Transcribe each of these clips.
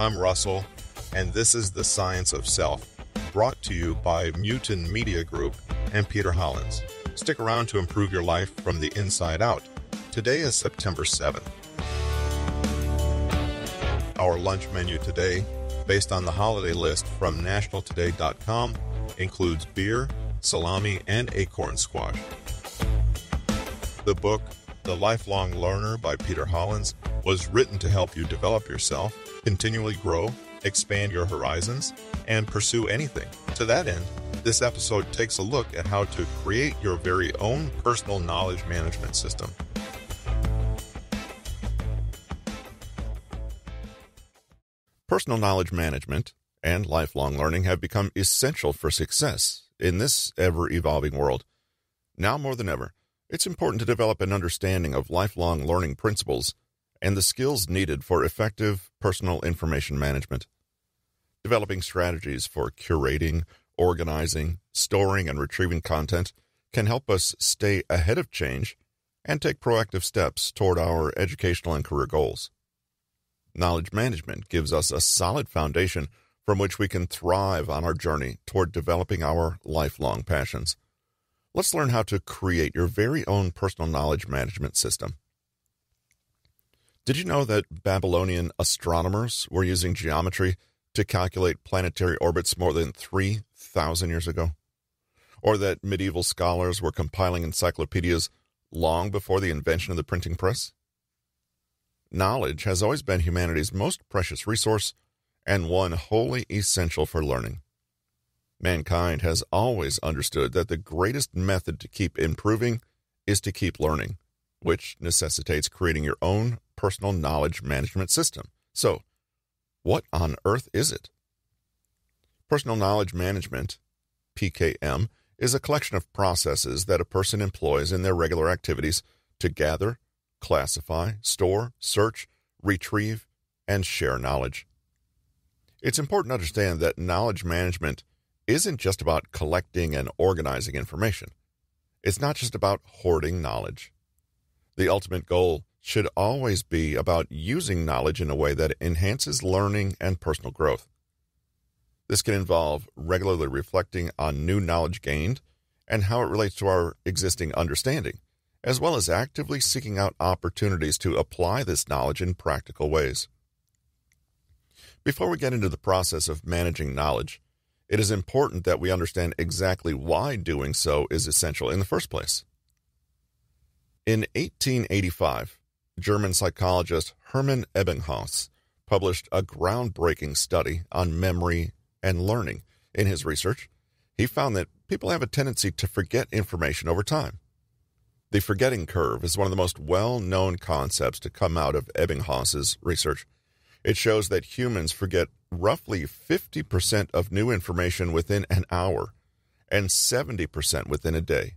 I'm Russell, and this is The Science of Self, brought to you by Mutin Media Group and Peter Hollins. Stick around to improve your life from the inside out. Today is September 7th. Our lunch menu today, based on the holiday list from nationaltoday.com, includes beer, salami, and acorn squash. The book, The Lifelong Learner by Peter Hollins, was written to help you develop yourself, continually grow, expand your horizons, and pursue anything. To that end, this episode takes a look at how to create your very own personal knowledge management system. Personal knowledge management and lifelong learning have become essential for success in this ever-evolving world. Now more than ever, it's important to develop an understanding of lifelong learning principles and the skills needed for effective personal information management. Developing strategies for curating, organizing, storing, and retrieving content can help us stay ahead of change and take proactive steps toward our educational and career goals. Knowledge management gives us a solid foundation from which we can thrive on our journey toward developing our lifelong passions. Let's learn how to create your very own personal knowledge management system. Did you know that Babylonian astronomers were using geometry to calculate planetary orbits more than 3,000 years ago? Or that medieval scholars were compiling encyclopedias long before the invention of the printing press? Knowledge has always been humanity's most precious resource and one wholly essential for learning. Mankind has always understood that the greatest method to keep improving is to keep learning, which necessitates creating your own personal knowledge management system. So, what on earth is it? Personal knowledge management, PKM, is a collection of processes that a person employs in their regular activities to gather, classify, store, search, retrieve, and share knowledge. It's important to understand that knowledge management isn't just about collecting and organizing information. It's not just about hoarding knowledge. The ultimate goal should always be about using knowledge in a way that enhances learning and personal growth. This can involve regularly reflecting on new knowledge gained and how it relates to our existing understanding, as well as actively seeking out opportunities to apply this knowledge in practical ways. Before we get into the process of managing knowledge, it is important that we understand exactly why doing so is essential in the first place. In 1885, German psychologist Hermann Ebbinghaus published a groundbreaking study on memory and learning. In his research, he found that people have a tendency to forget information over time. The forgetting curve is one of the most well-known concepts to come out of Ebbinghaus's research. It shows that humans forget roughly 50% of new information within an hour and 70% within a day.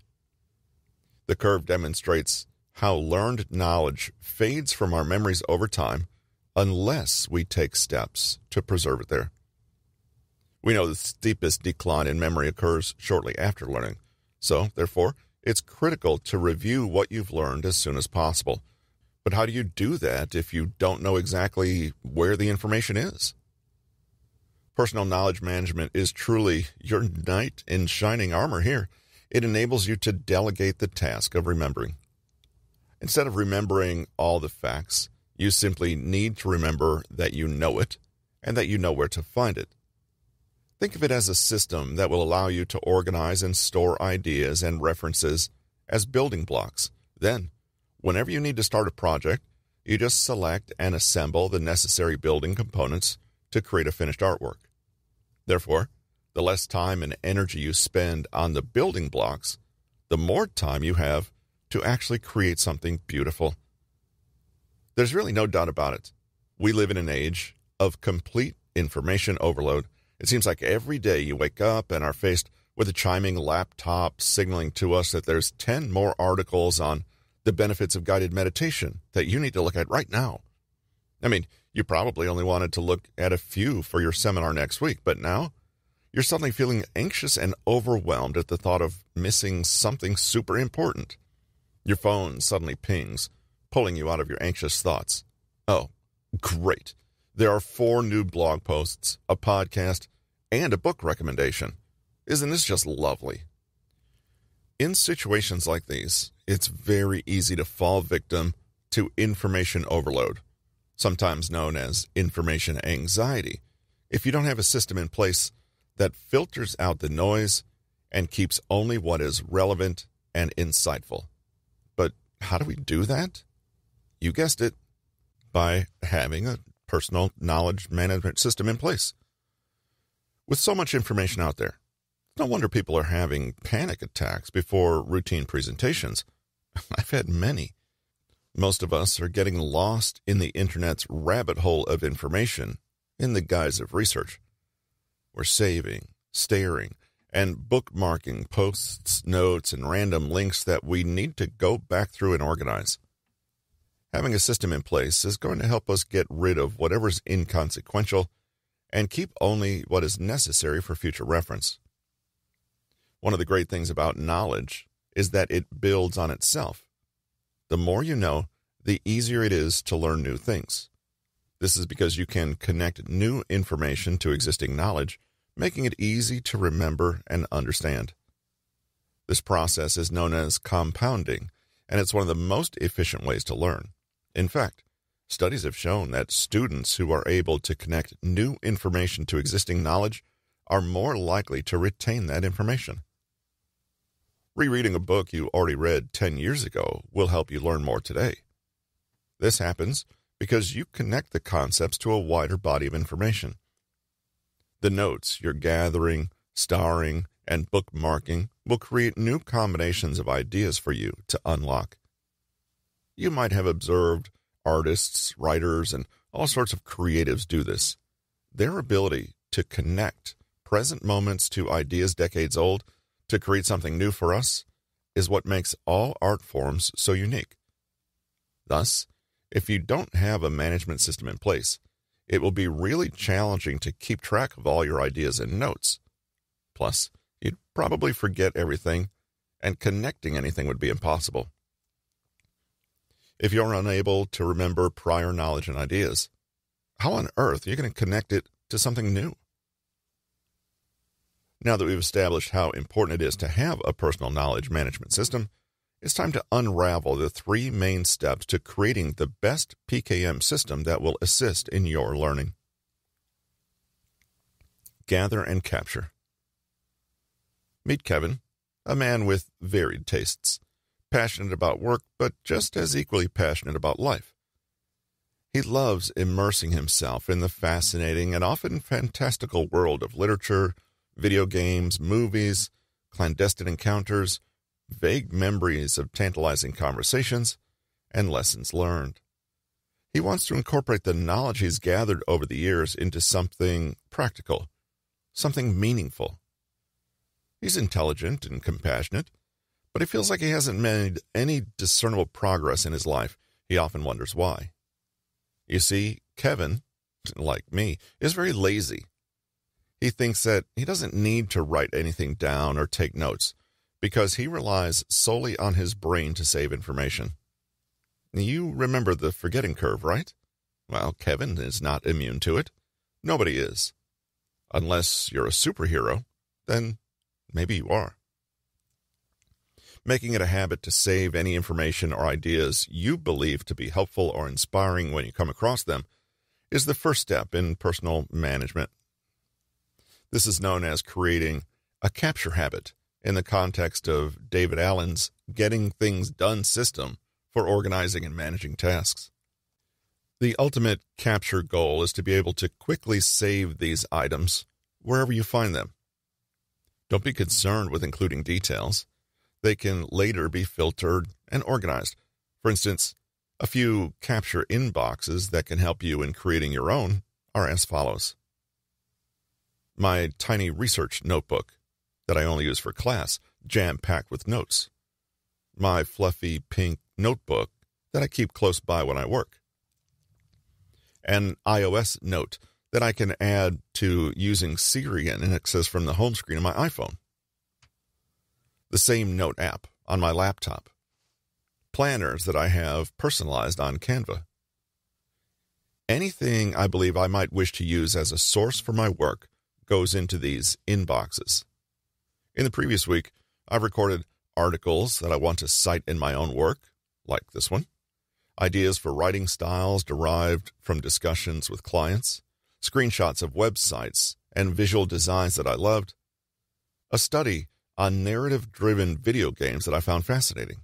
The curve demonstrates how learned knowledge fades from our memories over time unless we take steps to preserve it there. We know the steepest decline in memory occurs shortly after learning, so, therefore, it's critical to review what you've learned as soon as possible. But how do you do that if you don't know exactly where the information is? Personal knowledge management is truly your knight in shining armor here. It enables you to delegate the task of remembering. Instead of remembering all the facts, you simply need to remember that you know it and that you know where to find it. Think of it as a system that will allow you to organize and store ideas and references as building blocks. Then, whenever you need to start a project, you just select and assemble the necessary building components to create a finished artwork. Therefore, the less time and energy you spend on the building blocks, the more time you have to actually create something beautiful. There's really no doubt about it. We live in an age of complete information overload. It seems like every day you wake up and are faced with a chiming laptop signaling to us that there's 10 more articles on the benefits of guided meditation that you need to look at right now. I mean, you probably only wanted to look at a few for your seminar next week, but now you're suddenly feeling anxious and overwhelmed at the thought of missing something super important. Your phone suddenly pings, pulling you out of your anxious thoughts. Oh, great. There are 4 new blog posts, a podcast, and a book recommendation. Isn't this just lovely? In situations like these, it's very easy to fall victim to information overload, sometimes known as information anxiety, if you don't have a system in place that filters out the noise and keeps only what is relevant and insightful. But how do we do that? You guessed it, by having a personal knowledge management system in place. With so much information out there, no wonder people are having panic attacks before routine presentations. I've had many. Most of us are getting lost in the internet's rabbit hole of information in the guise of research. We're saving, staring, and bookmarking posts, notes, and random links that we need to go back through and organize. Having a system in place is going to help us get rid of whatever's inconsequential and keep only what is necessary for future reference. One of the great things about knowledge is that it builds on itself. The more you know, the easier it is to learn new things. This is because you can connect new information to existing knowledge, making it easy to remember and understand. This process is known as compounding, and it's one of the most efficient ways to learn. In fact, studies have shown that students who are able to connect new information to existing knowledge are more likely to retain that information. Rereading a book you already read 10 years ago will help you learn more today. This happens because you connect the concepts to a wider body of information. The notes you're gathering, starring, and bookmarking will create new combinations of ideas for you to unlock. You might have observed artists, writers, and all sorts of creatives do this. Their ability to connect present moments to ideas decades old to create something new for us is what makes all art forms so unique. Thus, if you don't have a management system in place, it will be really challenging to keep track of all your ideas and notes. Plus, you'd probably forget everything, and connecting anything would be impossible. If you're unable to remember prior knowledge and ideas, how on earth are you going to connect it to something new? Now that we've established how important it is to have a personal knowledge management system, it's time to unravel the 3 main steps to creating the best PKM system that will assist in your learning. Gather and capture. Meet Kevin, a man with varied tastes, passionate about work, but just as equally passionate about life. He loves immersing himself in the fascinating and often fantastical world of literature, video games, movies, clandestine encounters, vague memories of tantalizing conversations, and lessons learned. He wants to incorporate the knowledge he's gathered over the years into something practical, something meaningful. He's intelligent and compassionate, but he feels like he hasn't made any discernible progress in his life. He often wonders why. You see, Kevin, like me, is very lazy. He thinks that he doesn't need to write anything down or take notes because he relies solely on his brain to save information. You remember the forgetting curve, right? Well, Kevin is not immune to it. Nobody is. Unless you're a superhero, then maybe you are. Making it a habit to save any information or ideas you believe to be helpful or inspiring when you come across them is the first step in personal management. This is known as creating a capture habit in the context of David Allen's Getting Things Done system for organizing and managing tasks. The ultimate capture goal is to be able to quickly save these items wherever you find them. Don't be concerned with including details. They can later be filtered and organized. For instance, a few capture inboxes that can help you in creating your own are as follows. My tiny research notebook that I only use for class, jam-packed with notes. My fluffy pink notebook that I keep close by when I work. An iOS note that I can add to using Siri and access from the home screen of my iPhone. The same note app on my laptop. Planners that I have personalized on Canva. Anything I believe I might wish to use as a source for my work goes into these inboxes. In the previous week, I've recorded articles that I want to cite in my own work, like this one, ideas for writing styles derived from discussions with clients, screenshots of websites and visual designs that I loved, a study on narrative-driven video games that I found fascinating.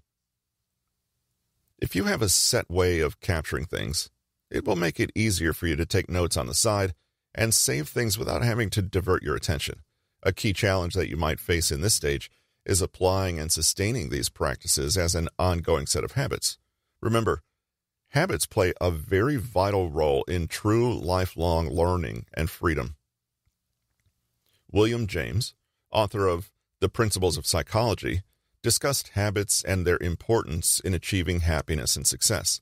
If you have a set way of capturing things, it will make it easier for you to take notes on the side and save things without having to divert your attention. A key challenge that you might face in this stage is applying and sustaining these practices as an ongoing set of habits. Remember, habits play a very vital role in true lifelong learning and freedom. William James, author of The Principles of Psychology, discussed habits and their importance in achieving happiness and success.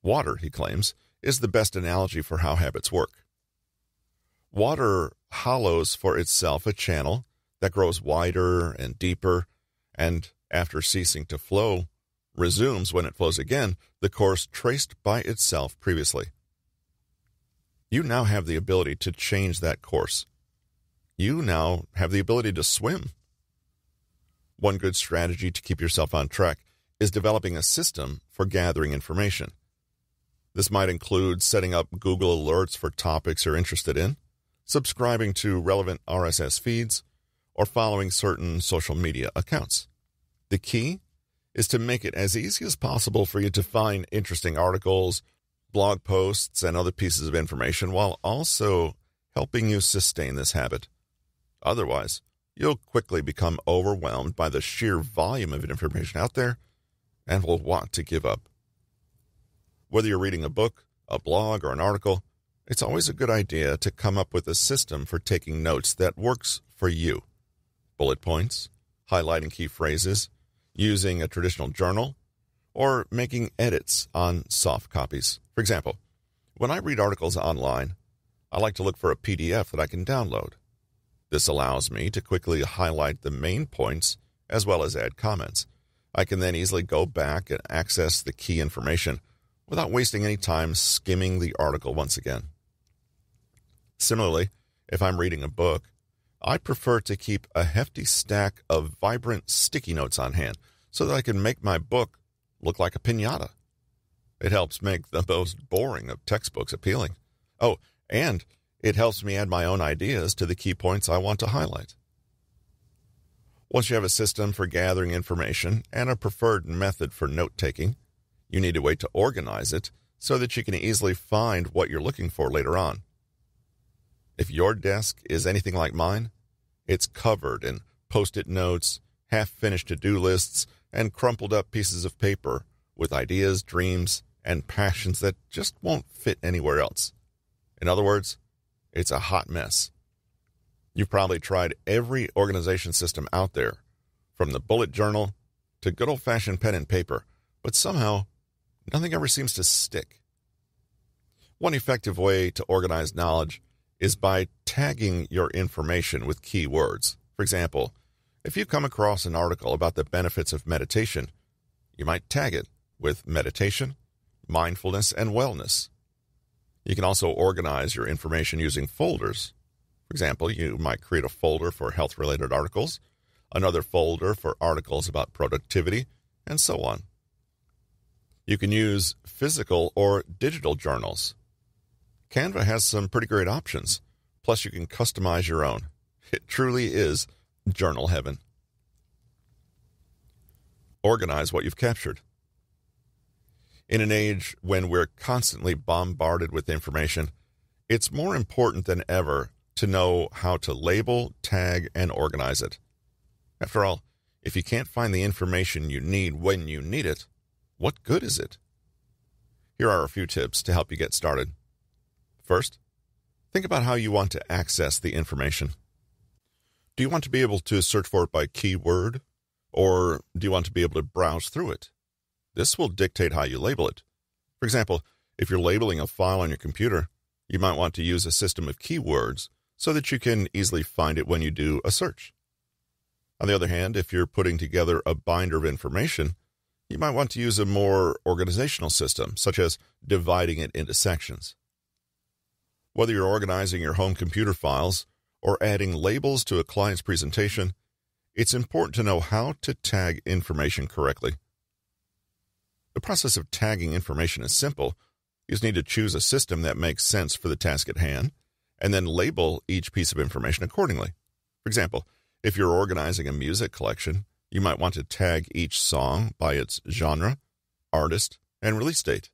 Water, he claims, is the best analogy for how habits work. Water hollows for itself a channel that grows wider and deeper, and after ceasing to flow, resumes when it flows again the course traced by itself previously. You now have the ability to change that course. You now have the ability to swim. One good strategy to keep yourself on track is developing a system for gathering information. This might include setting up Google alerts for topics you're interested in, subscribing to relevant RSS feeds, or following certain social media accounts. The key is to make it as easy as possible for you to find interesting articles, blog posts, and other pieces of information while also helping you sustain this habit. Otherwise, you'll quickly become overwhelmed by the sheer volume of information out there and will want to give up. Whether you're reading a book, a blog, or an article, it's always a good idea to come up with a system for taking notes that works for you. Bullet points, highlighting key phrases, using a traditional journal, or making edits on soft copies. For example, when I read articles online, I like to look for a PDF that I can download. This allows me to quickly highlight the main points as well as add comments. I can then easily go back and access the key information without wasting any time skimming the article once again. Similarly, if I'm reading a book, I prefer to keep a hefty stack of vibrant sticky notes on hand so that I can make my book look like a piñata. It helps make the most boring of textbooks appealing. Oh, and it helps me add my own ideas to the key points I want to highlight. Once you have a system for gathering information and a preferred method for note-taking, you need a way to organize it so that you can easily find what you're looking for later on. If your desk is anything like mine, it's covered in post-it notes, half-finished to-do lists, and crumpled-up pieces of paper with ideas, dreams, and passions that just won't fit anywhere else. In other words, it's a hot mess. You've probably tried every organization system out there, from the bullet journal to good old-fashioned pen and paper, but somehow nothing ever seems to stick. One effective way to organize knowledge is by tagging your information with key words. For example, if you come across an article about the benefits of meditation, you might tag it with meditation, mindfulness, and wellness. You can also organize your information using folders. For example, you might create a folder for health-related articles, another folder for articles about productivity, and so on. You can use physical or digital journals. Canva has some pretty great options. Plus, you can customize your own. It truly is journal heaven. Organize what you've captured. In an age when we're constantly bombarded with information, it's more important than ever to know how to label, tag, and organize it. After all, if you can't find the information you need when you need it, what good is it? Here are a few tips to help you get started. First, think about how you want to access the information. Do you want to be able to search for it by keyword, or do you want to be able to browse through it? This will dictate how you label it. For example, if you're labeling a file on your computer, you might want to use a system of keywords so that you can easily find it when you do a search. On the other hand, if you're putting together a binder of information, You might want to use a more organizational system, such as dividing it into sections. Whether you're organizing your home computer files or adding labels to a client's presentation, it's important to know how to tag information correctly. The process of tagging information is simple. You just need to choose a system that makes sense for the task at hand, and then label each piece of information accordingly. For example, if you're organizing a music collection, you might want to tag each song by its genre, artist, and release date.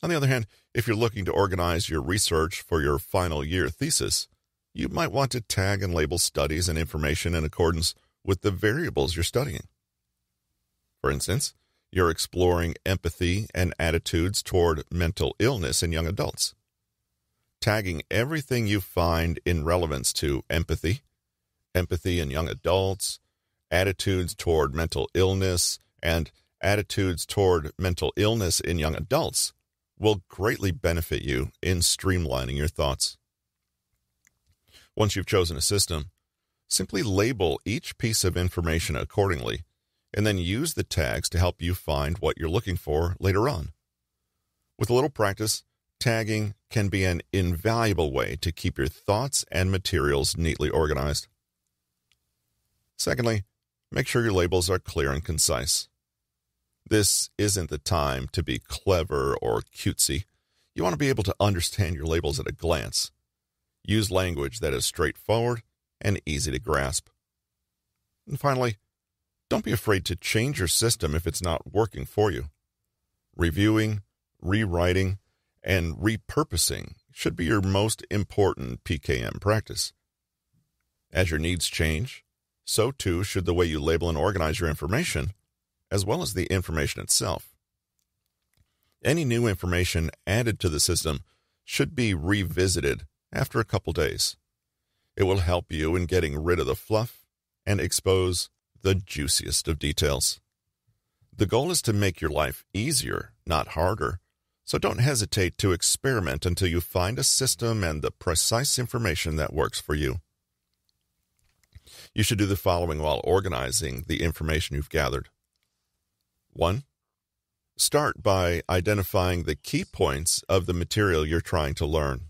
On the other hand, if you're looking to organize your research for your final year thesis, you might want to tag and label studies and information in accordance with the variables you're studying. For instance, you're exploring empathy and attitudes toward mental illness in young adults. Tagging everything you find in relevance to empathy in young adults, attitudes toward mental illness, and attitudes toward mental illness in young adults will greatly benefit you in streamlining your thoughts. Once you've chosen a system, simply label each piece of information accordingly, and then use the tags to help you find what you're looking for later on. With a little practice, tagging can be an invaluable way to keep your thoughts and materials neatly organized. Secondly, make sure your labels are clear and concise. This isn't the time to be clever or cutesy. You want to be able to understand your labels at a glance. Use language that is straightforward and easy to grasp. And finally, don't be afraid to change your system if it's not working for you. Reviewing, rewriting, and repurposing should be your most important PKM practice. As your needs change, so too should the way you label and organize your information, as well as the information itself. Any new information added to the system should be revisited after a couple days. It will help you in getting rid of the fluff and expose the juiciest of details. The goal is to make your life easier, not harder, so don't hesitate to experiment until you find a system and the precise information that works for you. You should do the following while organizing the information you've gathered. 1. Start by identifying the key points of the material you're trying to learn.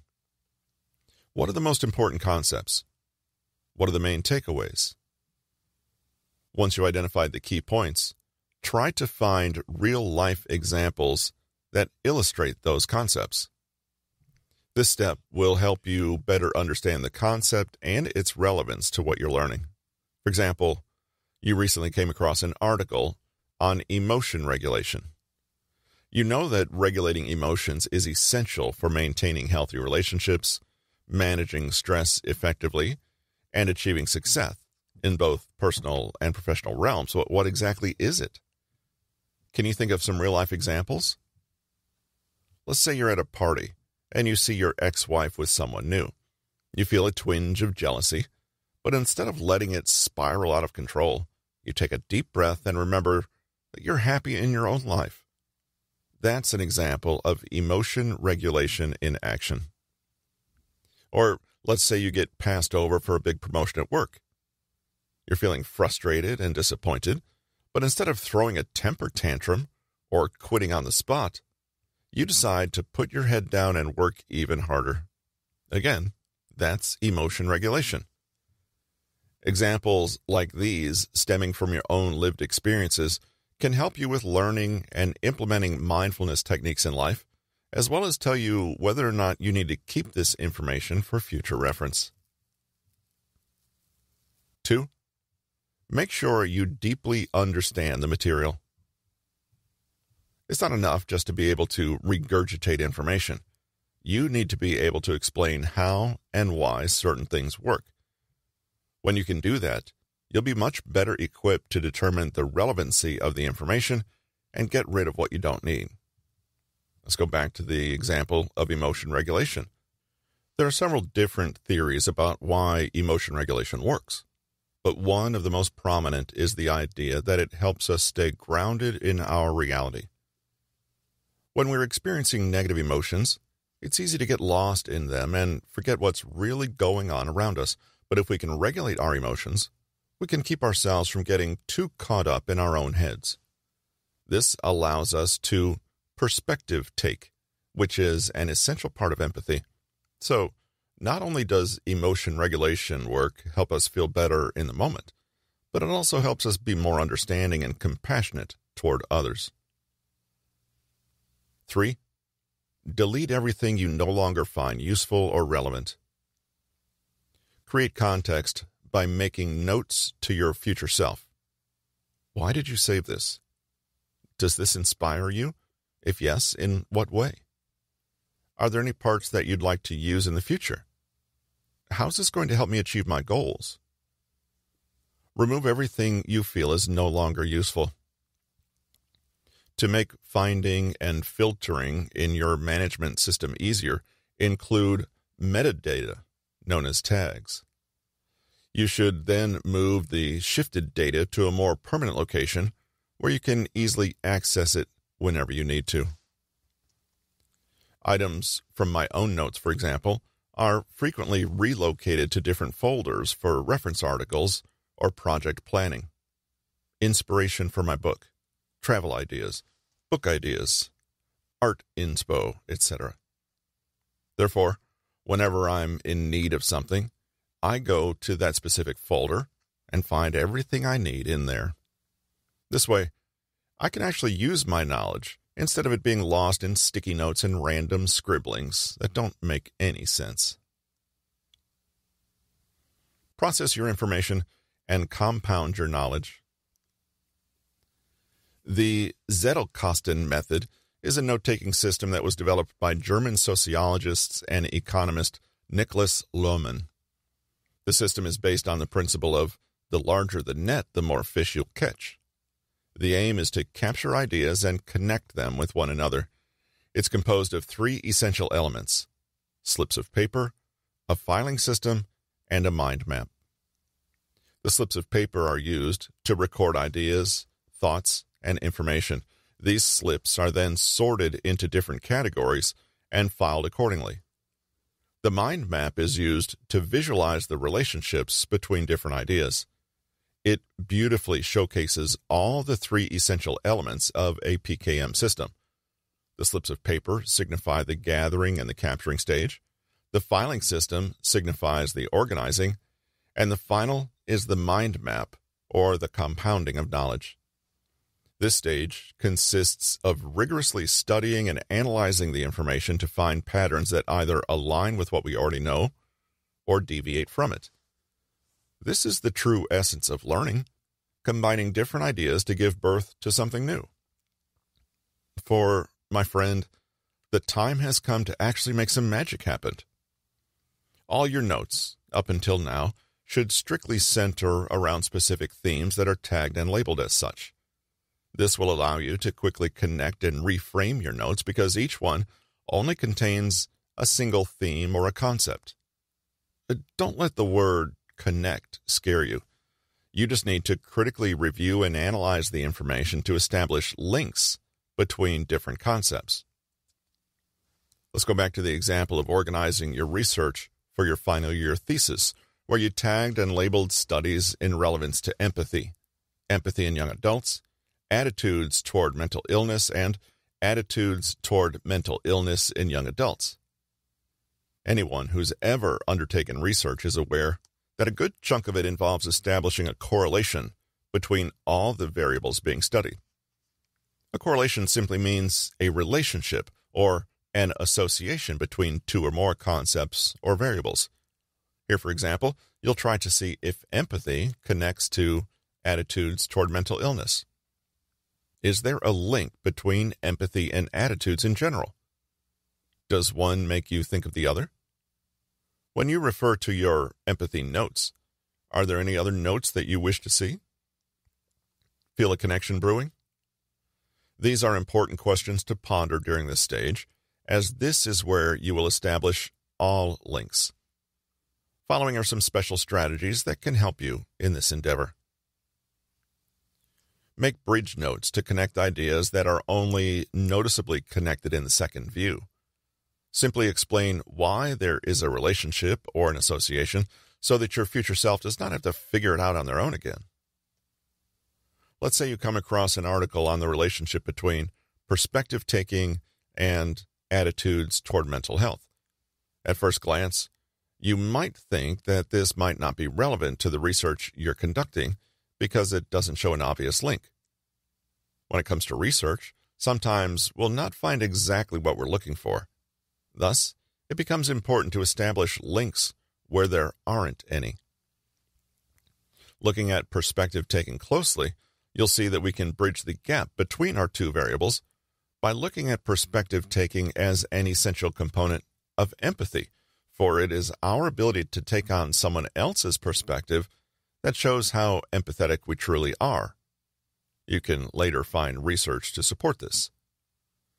What are the most important concepts? What are the main takeaways? Once you identify the key points, try to find real-life examples that illustrate those concepts. This step will help you better understand the concept and its relevance to what you're learning. For example, you recently came across an article on emotion regulation. You know that regulating emotions is essential for maintaining healthy relationships, managing stress effectively, and achieving success in both personal and professional realms. So what exactly is it? Can you think of some real-life examples? Let's say you're at a party and you see your ex-wife with someone new. You feel a twinge of jealousy, but instead of letting it spiral out of control, you take a deep breath and remember that you're happy in your own life. That's an example of emotion regulation in action. Or let's say you get passed over for a big promotion at work. You're feeling frustrated and disappointed, but instead of throwing a temper tantrum or quitting on the spot, you decide to put your head down and work even harder. Again, that's emotion regulation. Examples like these, stemming from your own lived experiences, can help you with learning and implementing mindfulness techniques in life, as well as tell you whether or not you need to keep this information for future reference. 2. Make sure you deeply understand the material. It's not enough just to be able to regurgitate information. You need to be able to explain how and why certain things work. When you can do that, you'll be much better equipped to determine the relevancy of the information and get rid of what you don't need. Let's go back to the example of emotion regulation. There are several different theories about why emotion regulation works, but one of the most prominent is the idea that it helps us stay grounded in our reality. When we're experiencing negative emotions, it's easy to get lost in them and forget what's really going on around us. But if we can regulate our emotions, we can keep ourselves from getting too caught up in our own heads. This allows us to perspective take, which is an essential part of empathy. So, not only does emotion regulation work help us feel better in the moment, but it also helps us be more understanding and compassionate toward others. 3. Delete everything you no longer find useful or relevant. Create context by making notes to your future self. Why did you save this? Does this inspire you? If yes, in what way? Are there any parts that you'd like to use in the future? How's this going to help me achieve my goals? Remove everything you feel is no longer useful. To make finding and filtering in your management system easier, include metadata, known as tags. You should then move the shifted data to a more permanent location where you can easily access it whenever you need to. Items from my own notes, for example, are frequently relocated to different folders for reference articles or project planning, inspiration for my book, travel ideas, book ideas, art inspo, etc. Therefore, whenever I'm in need of something, I go to that specific folder and find everything I need in there. This way, I can actually use my knowledge instead of it being lost in sticky notes and random scribblings that don't make any sense. Process your information and compound your knowledge. The Zettelkasten method is a note-taking system that was developed by German sociologist and economist Niklas Luhmann. The system is based on the principle of the larger the net, the more fish you'll catch. The aim is to capture ideas and connect them with one another. It's composed of 3 essential elements: slips of paper, a filing system, and a mind map. The slips of paper are used to record ideas, thoughts, and information. These slips are then sorted into different categories and filed accordingly. The mind map is used to visualize the relationships between different ideas. It beautifully showcases all the 3 essential elements of a PKM system. The slips of paper signify the gathering and the capturing stage. The filing system signifies the organizing. And the final is the mind map, or the compounding of knowledge. This stage consists of rigorously studying and analyzing the information to find patterns that either align with what we already know or deviate from it. This is the true essence of learning, combining different ideas to give birth to something new. For my friend, the time has come to actually make some magic happen. All your notes, up until now, should strictly center around specific themes that are tagged and labeled as such. This will allow you to quickly connect and reframe your notes because each one only contains a single theme or a concept. Don't let the word connect scare you. You just need to critically review and analyze the information to establish links between different concepts. Let's go back to the example of organizing your research for your final year thesis, where you tagged and labeled studies in relevance to empathy in young adults, attitudes toward mental illness, and attitudes toward mental illness in young adults. Anyone who's ever undertaken research is aware that a good chunk of it involves establishing a correlation between all the variables being studied. A correlation simply means a relationship or an association between 2 or more concepts or variables. Here, for example, you'll try to see if empathy connects to attitudes toward mental illness. Is there a link between empathy and attitudes in general? Does one make you think of the other? When you refer to your empathy notes, are there any other notes that you wish to see? Feel a connection brewing? These are important questions to ponder during this stage, as this is where you will establish all links. Following are some special strategies that can help you in this endeavor. Make bridge notes to connect ideas that are only noticeably connected in the second view. Simply explain why there is a relationship or an association so that your future self does not have to figure it out on their own again. Let's say you come across an article on the relationship between perspective taking and attitudes toward mental health. At first glance, you might think that this might not be relevant to the research you're conducting because it doesn't show an obvious link. When it comes to research, sometimes we'll not find exactly what we're looking for. Thus, it becomes important to establish links where there aren't any. Looking at perspective taking closely, you'll see that we can bridge the gap between our two variables by looking at perspective taking as an essential component of empathy, for it is our ability to take on someone else's perspective that shows how empathetic we truly are. You can later find research to support this.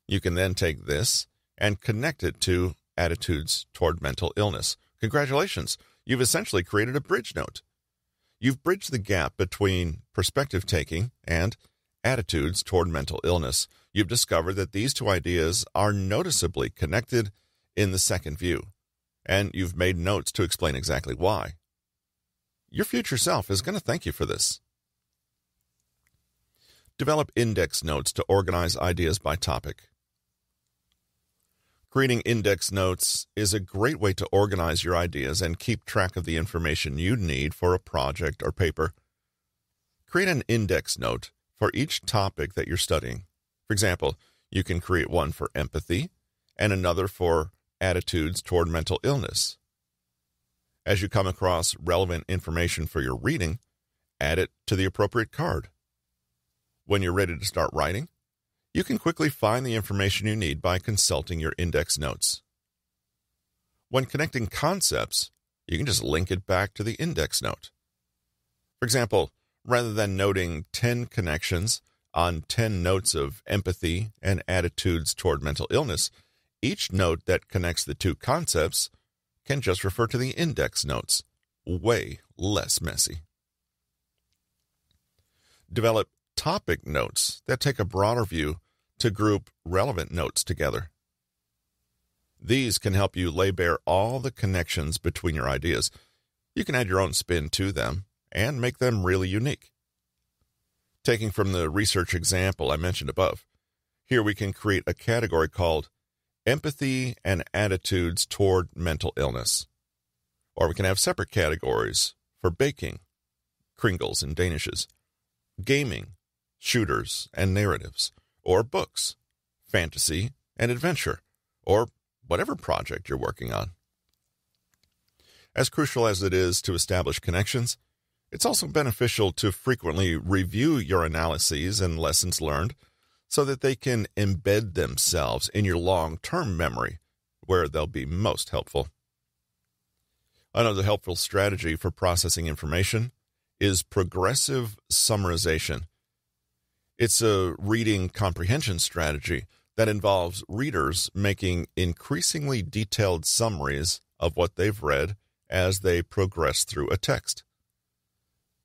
You can then take this and connect it to attitudes toward mental illness. Congratulations, you've essentially created a bridge note. You've bridged the gap between perspective taking and attitudes toward mental illness. You've discovered that these two ideas are noticeably connected in the second view, and you've made notes to explain exactly why. Your future self is going to thank you for this. Develop index notes to organize ideas by topic. Creating index notes is a great way to organize your ideas and keep track of the information you need for a project or paper. Create an index note for each topic that you're studying. For example, you can create one for empathy and another for attitudes toward mental illness. As you come across relevant information for your reading, add it to the appropriate card. When you're ready to start writing, you can quickly find the information you need by consulting your index notes. When connecting concepts, you can just link it back to the index note. For example, rather than noting 10 connections on 10 notes of empathy and attitudes toward mental illness, each note that connects the two concepts can just refer to the index notes. Way less messy. Develop topic notes that take a broader view to group relevant notes together. These can help you lay bare all the connections between your ideas. You can add your own spin to them and make them really unique. Taking from the research example I mentioned above, here we can create a category called Empathy and Attitudes Toward Mental Illness. Or we can have separate categories for baking, kringles and danishes, gaming, shooters and narratives, or books, fantasy and adventure, or whatever project you're working on. As crucial as it is to establish connections, it's also beneficial to frequently review your analyses and lessons learned so that they can embed themselves in your long-term memory, where they'll be most helpful. Another helpful strategy for processing information is progressive summarization. It's a reading comprehension strategy that involves readers making increasingly detailed summaries of what they've read as they progress through a text.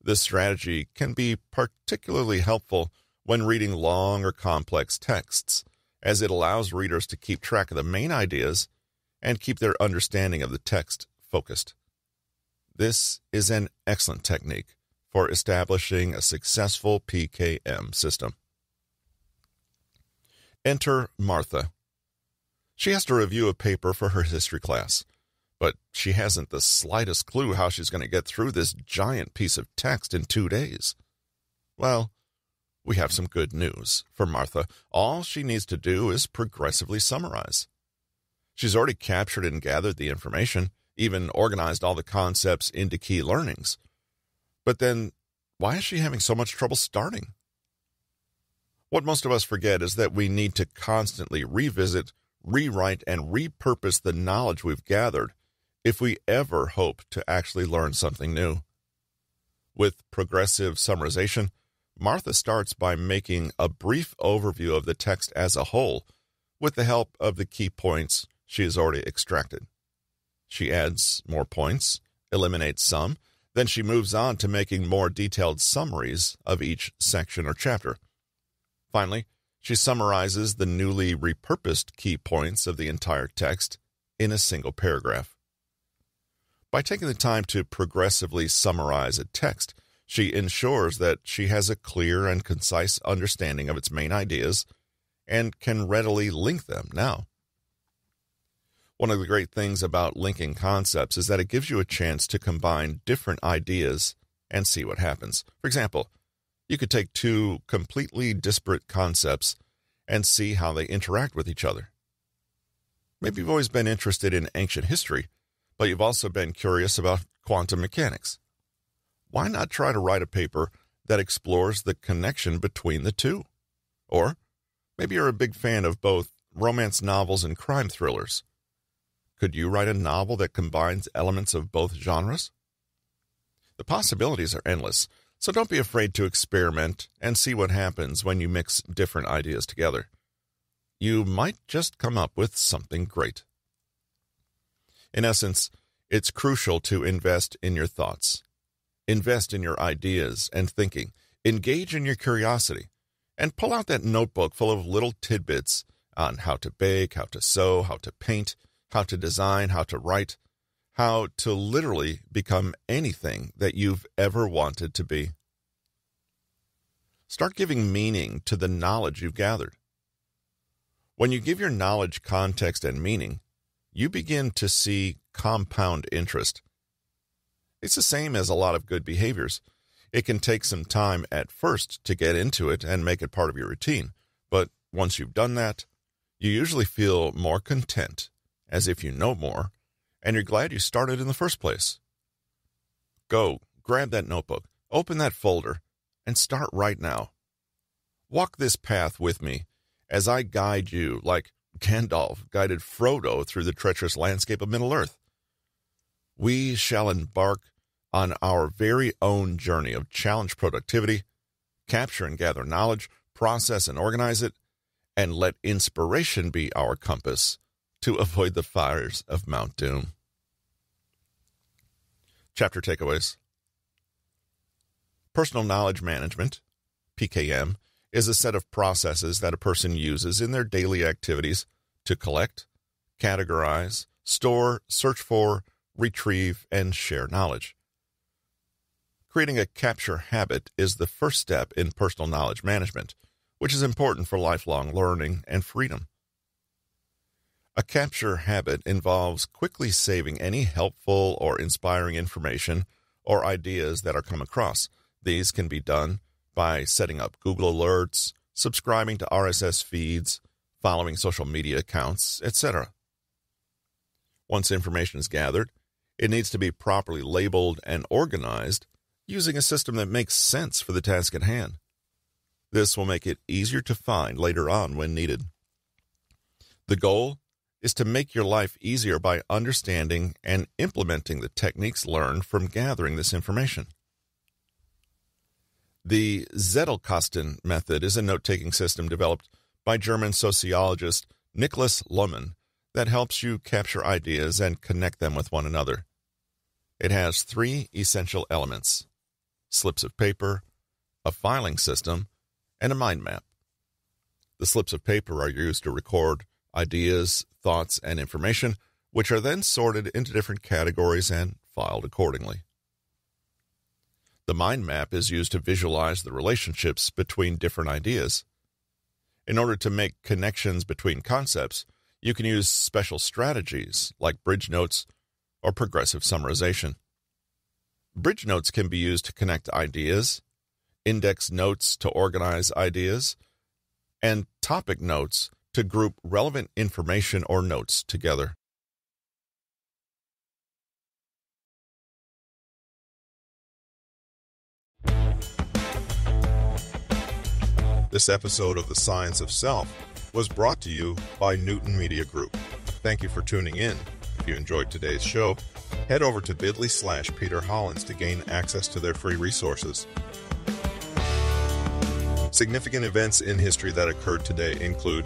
This strategy can be particularly helpful when reading long or complex texts, as it allows readers to keep track of the main ideas and keep their understanding of the text focused. This is an excellent technique for establishing a successful PKM system. Enter Martha. She has to review a paper for her history class, but she hasn't the slightest clue how she's going to get through this giant piece of text in 2 days. Well, we have some good news for Martha. All she needs to do is progressively summarize. She's already captured and gathered the information, even organized all the concepts into key learnings. But then, why is she having so much trouble starting? What most of us forget is that we need to constantly revisit, rewrite, and repurpose the knowledge we've gathered if we ever hope to actually learn something new. With progressive summarization, Martha starts by making a brief overview of the text as a whole with the help of the key points she has already extracted. She adds more points, eliminates some, then she moves on to making more detailed summaries of each section or chapter. Finally, she summarizes the newly repurposed key points of the entire text in a single paragraph. By taking the time to progressively summarize a text, She ensures that she has a clear and concise understanding of its main ideas and can readily link them now. One of the great things about linking concepts is that it gives you a chance to combine different ideas and see what happens. For example, you could take two completely disparate concepts and see how they interact with each other. Maybe you've always been interested in ancient history, but you've also been curious about quantum mechanics. Why not try to write a paper that explores the connection between the two? Or maybe you're a big fan of both romance novels and crime thrillers. Could you write a novel that combines elements of both genres? The possibilities are endless, so don't be afraid to experiment and see what happens when you mix different ideas together. You might just come up with something great. In essence, it's crucial to invest in your thoughts. Invest in your ideas and thinking. Engage in your curiosity. And pull out that notebook full of little tidbits on how to bake, how to sew, how to paint, how to design, how to write, how to literally become anything that you've ever wanted to be. Start giving meaning to the knowledge you've gathered. When you give your knowledge context and meaning, you begin to see compound interest. It's the same as a lot of good behaviors. It can take some time at first to get into it and make it part of your routine, but once you've done that, you usually feel more content, as if you know more, and you're glad you started in the first place. Go, grab that notebook, open that folder, and start right now. Walk this path with me as I guide you like Gandalf guided Frodo through the treacherous landscape of Middle-earth. We shall embark on our very own journey of challenge productivity, capture and gather knowledge, process and organize it, and let inspiration be our compass to avoid the fires of Mount Doom. Chapter takeaways. Personal knowledge management, PKM, is a set of processes that a person uses in their daily activities to collect, categorize, store, search for, retrieve, and share knowledge. Creating a capture habit is the first step in personal knowledge management, which is important for lifelong learning and freedom. A capture habit involves quickly saving any helpful or inspiring information or ideas that are come across. These can be done by setting up Google Alerts, subscribing to RSS feeds, following social media accounts, etc. Once information is gathered, it needs to be properly labeled and organized using a system that makes sense for the task at hand. This will make it easier to find later on when needed. The goal is to make your life easier by understanding and implementing the techniques learned from gathering this information. The Zettelkasten method is a note-taking system developed by German sociologist Niklas Luhmann that helps you capture ideas and connect them with one another. It has 3 essential elements: slips of paper, a filing system, and a mind map. The slips of paper are used to record ideas, thoughts, and information, which are then sorted into different categories and filed accordingly. The mind map is used to visualize the relationships between different ideas. In order to make connections between concepts, you can use special strategies like bridge notes or progressive summarization. Bridge notes can be used to connect ideas, index notes to organize ideas, and topic notes to group relevant information or notes together. This episode of The Science of Self was brought to you by Newton Media Group. Thank you for tuning in. If you enjoyed today's show, head over to bit.ly/Peter Hollins to gain access to their free resources. Significant events in history that occurred today include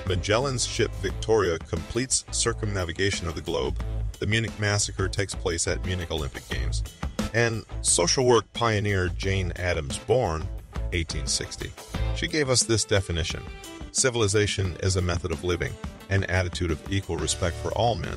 Magellan's ship Victoria completes circumnavigation of the globe, the Munich Massacre takes place at Munich Olympic Games, and social work pioneer Jane Addams born, 1860. She gave us this definition: civilization is a method of living, an attitude of equal respect for all men,